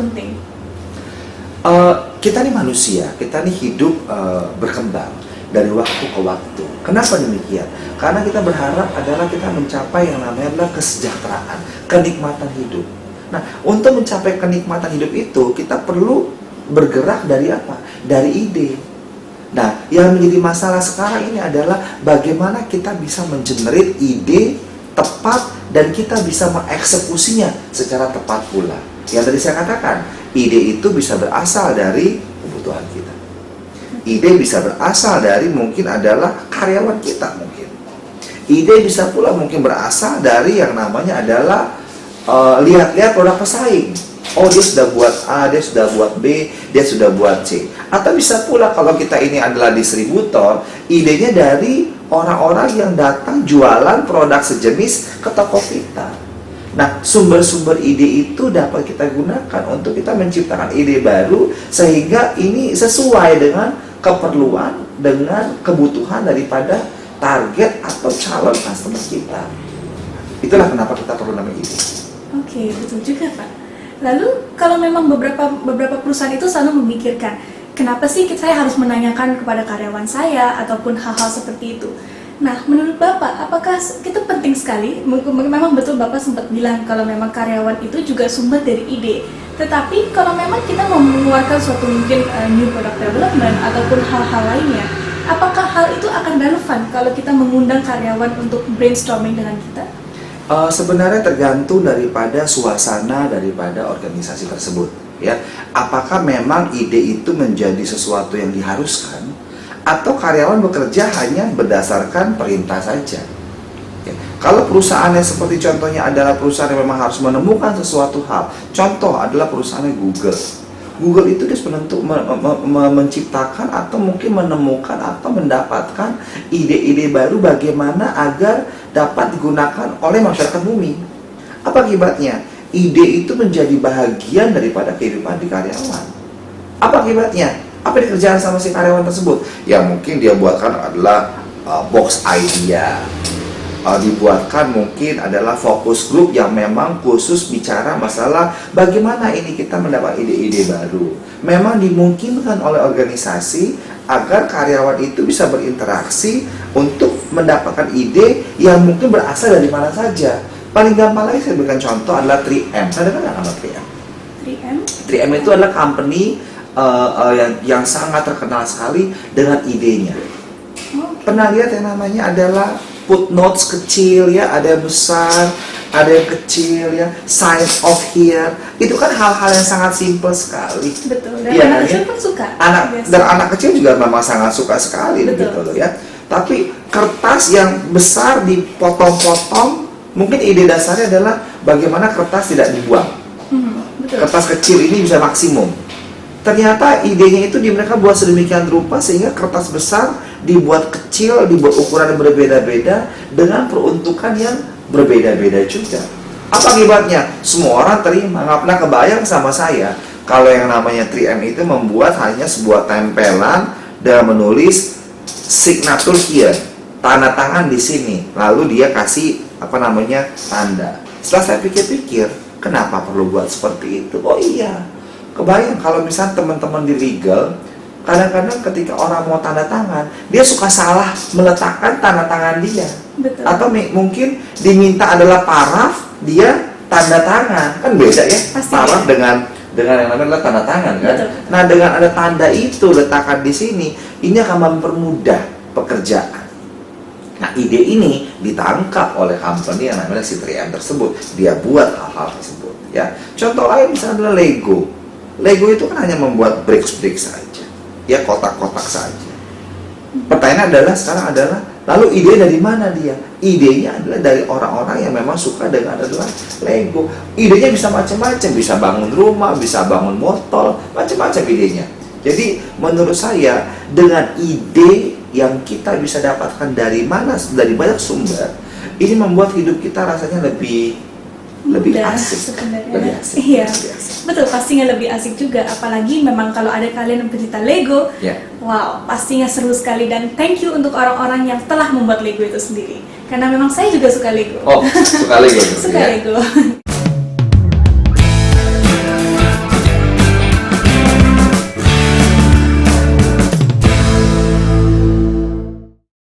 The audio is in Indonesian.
penting? Kita nih manusia, kita nih hidup berkembang dari waktu ke waktu. Kenapa demikian? Karena kita berharap adalah kita mencapai yang namanya adalah kesejahteraan, kenikmatan hidup. Nah, untuk mencapai kenikmatan hidup itu, kita perlu bergerak dari apa? Dari ide. Nah, yang menjadi masalah sekarang ini adalah bagaimana kita bisa mengenerate ide tepat dan kita bisa mengeksekusinya secara tepat pula. Yang tadi saya katakan, ide itu bisa berasal dari kebutuhan kita. Ide bisa berasal dari mungkin adalah karyawan kita mungkin. Ide bisa pula mungkin berasal dari yang namanya adalah lihat-lihat produk pesaing. Oh, dia sudah buat A, dia sudah buat B, dia sudah buat C. Atau bisa pula kalau kita ini adalah distributor, idenya dari orang-orang yang datang jualan produk sejenis ke toko kita. Nah, sumber-sumber ide itu dapat kita gunakan untuk kita menciptakan ide baru sehingga ini sesuai dengan keperluan, dengan kebutuhan daripada target atau calon customer kita. Itulah kenapa kita perlu namanya ide. Oke, betul juga Pak. Lalu kalau memang beberapa perusahaan itu selalu memikirkan, kenapa sih saya harus menanyakan kepada karyawan saya ataupun hal-hal seperti itu. Nah, menurut Bapak, apakah itu penting sekali? Memang betul Bapak sempat bilang kalau memang karyawan itu juga sumber dari ide. Tetapi kalau memang kita mau mengeluarkan suatu mungkin new product development ataupun hal-hal lainnya, apakah hal itu akan relevan kalau kita mengundang karyawan untuk brainstorming dengan kita? Sebenarnya tergantung daripada suasana daripada organisasi tersebut. Ya, apakah memang ide itu menjadi sesuatu yang diharuskan? Atau karyawan bekerja hanya berdasarkan perintah saja. Ya. Kalau perusahaannya seperti contohnya adalah perusahaan yang memang harus menemukan sesuatu hal. Contoh adalah perusahaannya Google. Google itu dia menciptakan atau mungkin menemukan atau mendapatkan ide-ide baru bagaimana agar dapat digunakan oleh masyarakat bumi. Apa akibatnya? Ide itu menjadi bagian daripada kehidupan di karyawan. Apa akibatnya? Apa dikerjakan sama si karyawan tersebut? Ya mungkin dia buatkan adalah box idea, dibuatkan mungkin adalah fokus group yang memang khusus bicara masalah bagaimana ini kita mendapat ide-ide baru. Memang dimungkinkan oleh organisasi agar karyawan itu bisa berinteraksi untuk mendapatkan ide yang mungkin berasal dari mana saja. Paling gampang lagi saya berikan contoh adalah 3M. Saya dengar nggak nama 3M? 3M? 3M itu adalah company yang sangat terkenal sekali dengan idenya. Pernah lihat yang namanya adalah footnotes kecil ya, ada yang besar, ada yang kecil ya, sign of here. Itu kan hal-hal yang sangat simple sekali. Betul. Dan ya, anak kecil pun suka. Dan anak kecil juga memang sangat suka sekali gitu loh ya. Tapi kertas yang besar dipotong-potong, mungkin ide dasarnya adalah bagaimana kertas tidak dibuang. Kertas kecil ini bisa maksimum. Ternyata idenya itu mereka buat sedemikian rupa sehingga kertas besar dibuat kecil, dibuat ukuran yang berbeda-beda dengan peruntukan yang berbeda-beda juga. Apa akibatnya? Semua orang terima. Nggak pernah kebayang sama saya kalau yang namanya 3M itu membuat hanya sebuah tempelan dan menulis signature here, tanda tangan di sini, lalu dia kasih tanda. Setelah saya pikir-pikir, kenapa perlu buat seperti itu? Oh iya, kebayang kalau misalnya teman-teman di legal, kadang-kadang ketika orang mau tanda tangan, dia suka salah meletakkan tanda tangan dia. Betul. Atau mungkin diminta adalah paraf, dia tanda tangan. Kan beda ya, paraf dengan yang namanya tanda tangan kan. Betul. Nah, dengan ada tanda itu letakkan di sini, ini akan mempermudah pekerjaan. Nah, ide ini ditangkap oleh company yang namanya si 3M tersebut. Dia buat hal-hal tersebut ya. Contoh lain misalnya adalah Lego. Lego itu kan hanya membuat bricks-bricks saja, ya, kotak-kotak saja. Pertanyaan sekarang adalah, lalu ide dari mana dia? Idenya adalah dari orang-orang yang memang suka dengan adalah Lego. Idenya bisa macam-macam, bisa bangun rumah, bisa bangun motor, macam-macam idenya. Jadi menurut saya dengan ide yang kita bisa dapatkan dari banyak sumber, ini membuat hidup kita rasanya lebih asik sebenarnya. Lebih asik. Iya, betul, pastinya lebih asik juga. Apalagi memang kalau ada kalian yang pecinta Lego, wow, pastinya seru sekali. Dan thank you untuk orang-orang yang telah membuat Lego itu sendiri. Karena memang saya juga suka Lego. Oh, suka Lego. Suka Lego.